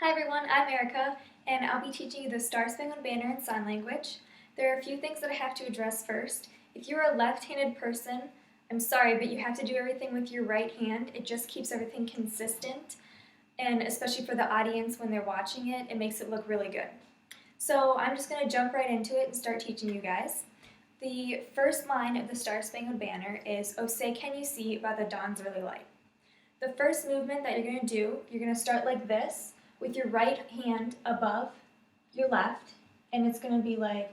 Hi everyone, I'm Erica, and I'll be teaching you the Star Spangled Banner in sign language. There are a few things that I have to address first. If you're a left-handed person, I'm sorry, but you have to do everything with your right hand. It just keeps everything consistent, and especially for the audience when they're watching it, it makes it look really good. So I'm just going to jump right into it and start teaching you guys. The first line of the Star Spangled Banner is, "Oh say can you see by the dawn's early light." The first movement that you're going to do, you're going to start like this with your right hand above your left, and it's going to be like,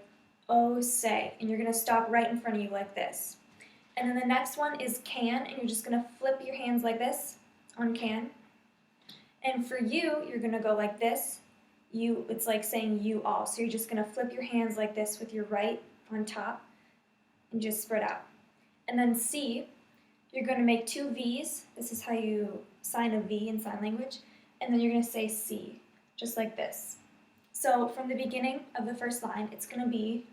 "Oh say," and you're going to stop right in front of you like this. And then the next one is "can," and you're just going to flip your hands like this on "can." And for "you," you're going to go like this. You, it's like saying "you all," so you're just going to flip your hands like this with your right on top and just spread out. And then "see," you're going to make two V's. This is how you sign a V in sign language. And then you're going to say "see," just like this. So from the beginning of the first line, it's going to be,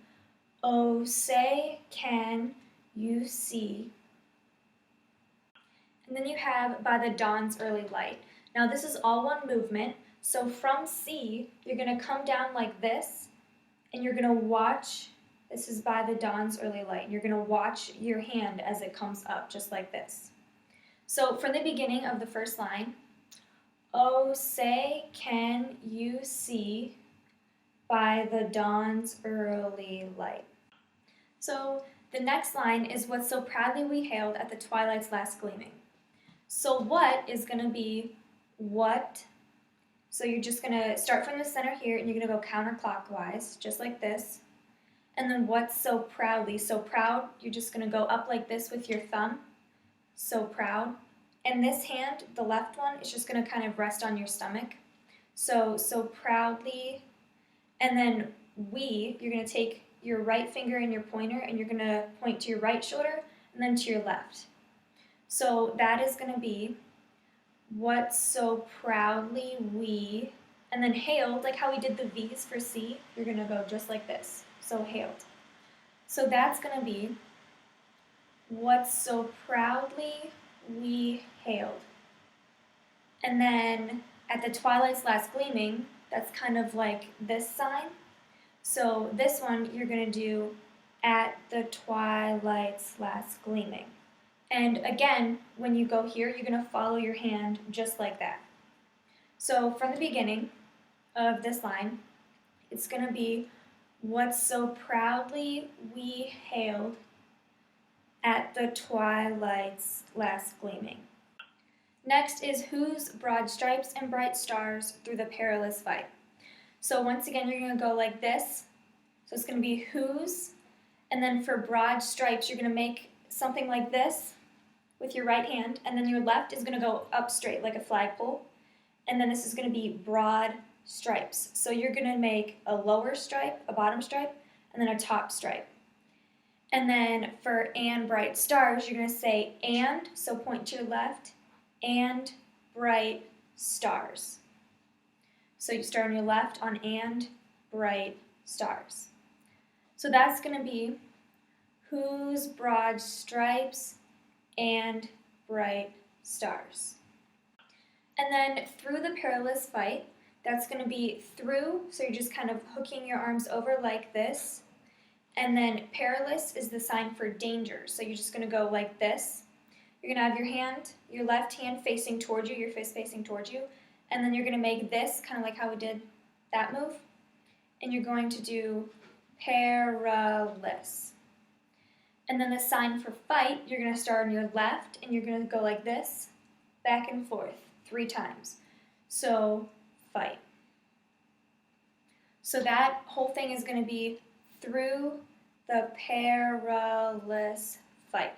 "Oh, say, can you see?" And then you have "by the dawn's early light." Now this is all one movement. So from "see," you're going to come down like this, and you're going to watch. This is "by the dawn's early light." You're going to watch your hand as it comes up, just like this. So from the beginning of the first line, "Oh, say, can you see by the dawn's early light?" So the next line is, "What so proudly we hailed at the twilight's last gleaming." So what is going to be what. So you're just going to start from the center here, and you're going to go counterclockwise, just like this. And then "what so proudly." So proud, you're just going to go up like this with your thumb. So proud. And this hand, the left one, is just going to kind of rest on your stomach. So proudly. And then "we," you're going to take your right finger and your pointer, and you're going to point to your right shoulder and then to your left. So that is going to be, "what so proudly we," and then hailed, like how we did the V's for "see," you're going to go just like this. So hailed. So that's going to be, "what so proudly we hailed." And then at the twilight's last gleaming, that's kind of like this sign. So this one you're going to do, "at the twilight's last gleaming." And again, when you go here, you're going to follow your hand just like that. So from the beginning of this line, it's going to be, "what so proudly we hailed at the twilight's last gleaming." Next is, "whose broad stripes and bright stars through the perilous fight." So once again, you're going to go like this. So it's going to be "whose," and then for broad stripes, you're going to make something like this with your right hand, and then your left is going to go up straight like a flagpole, and then this is going to be broad stripes. So you're going to make a lower stripe, a bottom stripe, and then a top stripe. And then for "and bright stars," you're going to say "and," so point to your left, "and bright stars." So you start on your left on "and bright stars." So that's going to be, "whose broad stripes and bright stars." And then "through the perilous fight," that's going to be "through," so you're just kind of hooking your arms over like this. And then "perilous" is the sign for danger, so you're just going to go like this. You're going to have your hand, your left hand facing towards you, your fist facing towards you, and then you're going to make this, kind of like how we did that move, and you're going to do perilous. And then the sign for fight, you're going to start on your left, and you're going to go like this, back and forth, 3 times. So fight. So that whole thing is going to be, "through the perilous fight."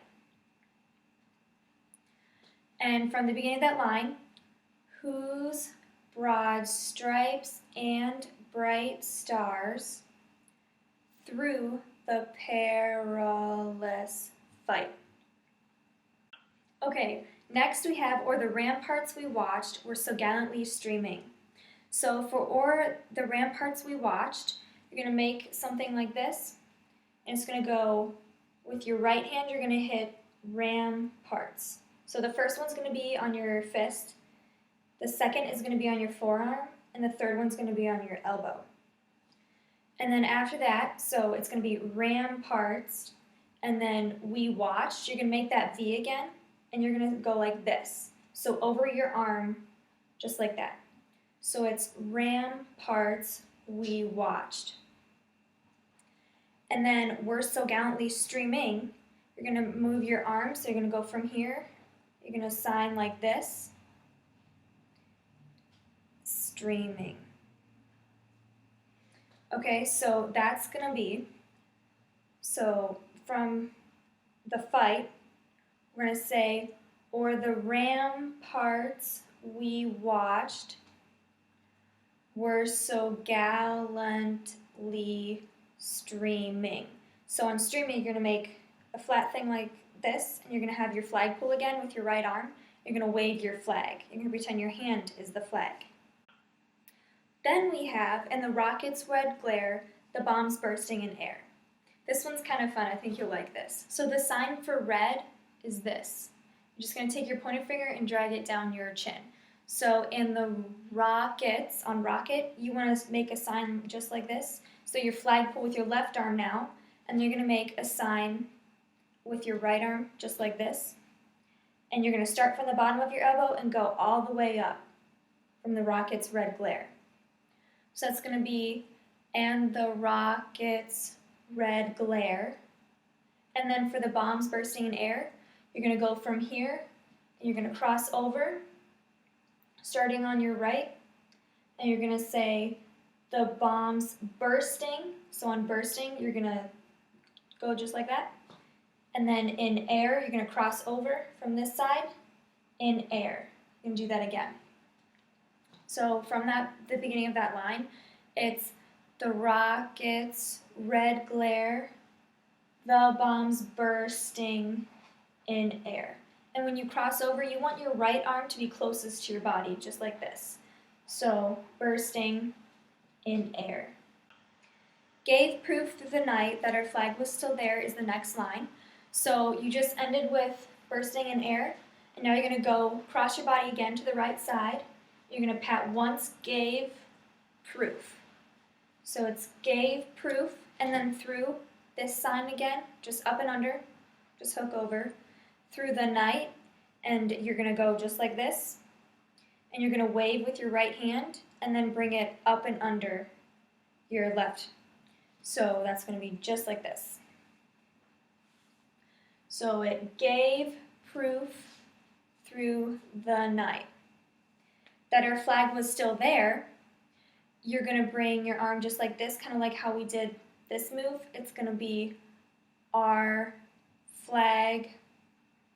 And from the beginning of that line, "whose broad stripes and bright stars through the perilous fight." Okay, next we have "o'er the ramparts we watched were so gallantly streaming." So for "o'er the ramparts we watched," you're going to make something like this, and it's going to go with your right hand, you're going to hit ramparts. So the first one's going to be on your fist, the second is going to be on your forearm, and the third one's going to be on your elbow. And then after that, so it's going to be ramparts, and then we watched. You're going to make that V again, and you're going to go like this. So over your arm, just like that. So it's ramparts, we watched. And then we're so gallantly streaming. You're going to move your arms, so you're going to go from here. You're going to sign like this. Streaming. Okay, so that's going to be, so from the fight, we're going to say, or the ramparts we watched were so gallantly streaming. So on streaming, you're going to make a flat thing like this, and you're going to have your flagpole again with your right arm. You're going to wave your flag. You're going to pretend your hand is the flag. Then we have, in the rocket's red glare, the bombs bursting in air. This one's kind of fun. I think you'll like this. So the sign for red is this. You're just going to take your pointer finger and drag it down your chin. So in the rockets, on rocket, you want to make a sign just like this. So your flagpole with your left arm now, and you're going to make a sign with your right arm just like this. And you're going to start from the bottom of your elbow and go all the way up from the rocket's red glare. So that's going to be, and the rocket's red glare. And then for the bombs bursting in air, you're going to go from here, and you're going to cross over, starting on your right, and you're going to say, the bombs bursting. So on bursting, you're going to go just like that. And then in air, you're going to cross over from this side, in air. You can do that again. So from the beginning of that line, it's the rockets, red glare, the bombs bursting in air. And when you cross over, you want your right arm to be closest to your body, just like this. So bursting in air. Gave proof through the night that our flag was still there is the next line. So you just ended with bursting in air, and now you're going to go cross your body again to the right side. You're going to pat once, gave proof. So it's gave proof, and then through this sign again, just up and under, just hook over, through the night, and you're going to go just like this, and you're going to wave with your right hand, and then bring it up and under your left. So that's going to be just like this. So it gave proof through the night that our flag was still there. You're going to bring your arm just like this, kind of like how we did this move. It's going to be our flag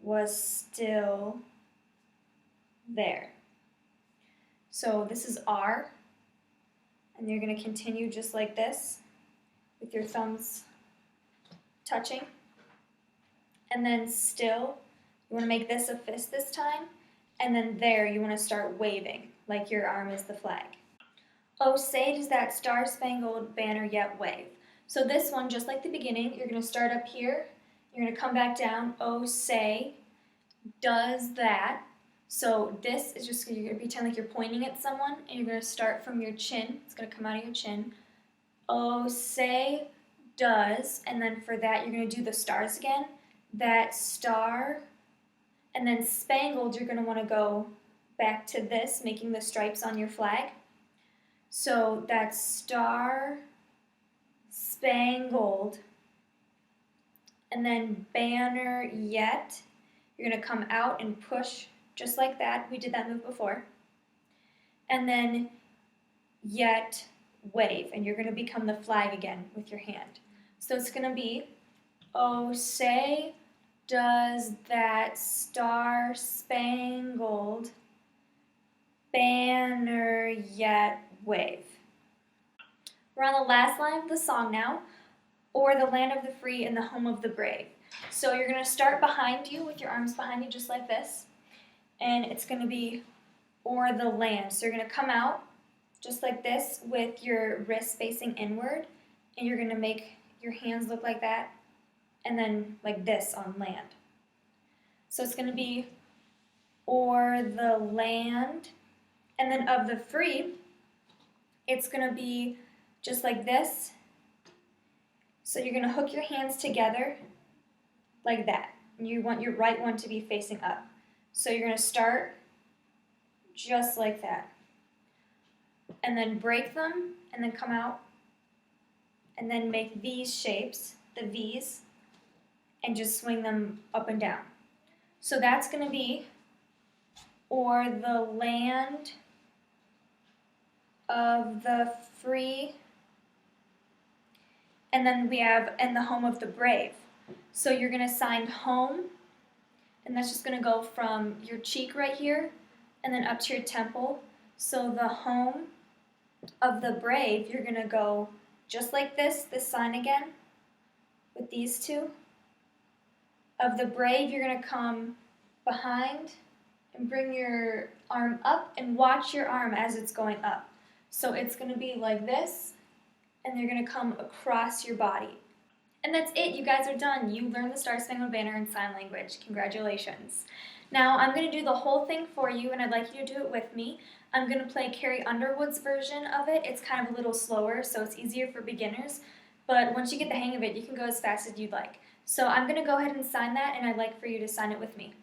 was still there. So this is R, and you're going to continue just like this with your thumbs touching. And then still, you want to make this a fist this time, and then there you want to start waving like your arm is the flag. Oh, say does that Star Spangled Banner yet wave. So this one, just like the beginning, you're going to start up here, you're going to come back down. Oh, say does that. So this is just, you're going to pretend like you're pointing at someone, and you're going to start from your chin. It's going to come out of your chin. Oh, say does, and then for that you're going to do the stars again. That star, and then spangled, you're going to want to go back to this, making the stripes on your flag. So that Star Spangled, and then banner yet, you're going to come out and push just like that. We did that move before. And then yet wave, and you're going to become the flag again with your hand. So it's going to be, oh, say does that Star Spangled Banner yet wave. We're on the last line of the song now, or the land of the free and the home of the brave. So you're going to start behind you with your arms behind you just like this, and it's going to be or the land. So you're going to come out just like this with your wrists facing inward, and you're going to make your hands look like that, and then like this on land. So it's going to be or the land, and then of the free, it's going to be just like this. So you're going to hook your hands together like that. And you want your right one to be facing up. So you're going to start just like that. And then break them, and then come out, and then make these shapes, the V's, and just swing them up and down. So that's going to be, or the land of the free, and then we have, and the home of the brave. So you're going to sign home, and that's just going to go from your cheek right here, and then up to your temple. So the home of the brave, you're going to go just like this sign again, with these two. Of the brave, you're going to come behind and bring your arm up and watch your arm as it's going up. So it's going to be like this, and they're going to come across your body. And that's it, you guys are done. You learned the Star Spangled Banner in sign language. Congratulations. Now I'm going to do the whole thing for you, and I'd like you to do it with me. I'm going to play Carrie Underwood's version of it. It's kind of a little slower, so it's easier for beginners. But once you get the hang of it, you can go as fast as you'd like. So I'm going to go ahead and sign that, and I'd like for you to sign it with me.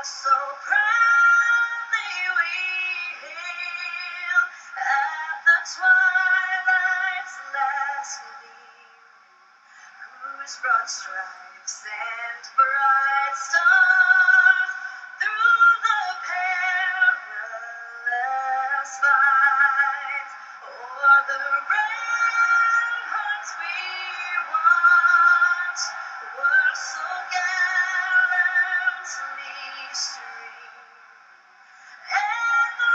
So proudly we hail at the twilight's last gleam, whose broad stripes and bright stars through the perilous fight o'er the ramparts we watch were so gallantly streamed, and the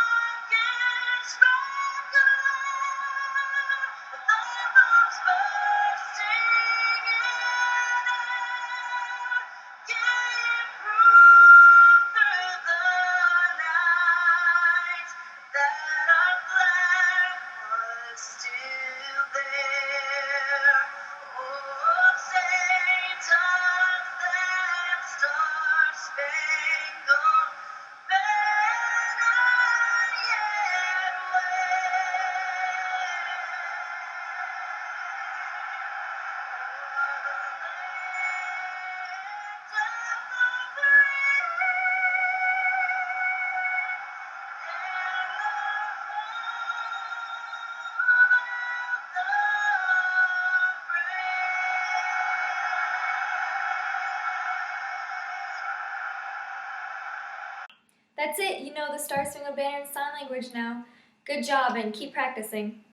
rockets rock aloud, the bombs bursting in air, gave proof through the night that our flag was still there. Oh, say does that star-spangled banner yet That's it, you know the Star Spangled Banner in sign language now. Good job, and keep practicing.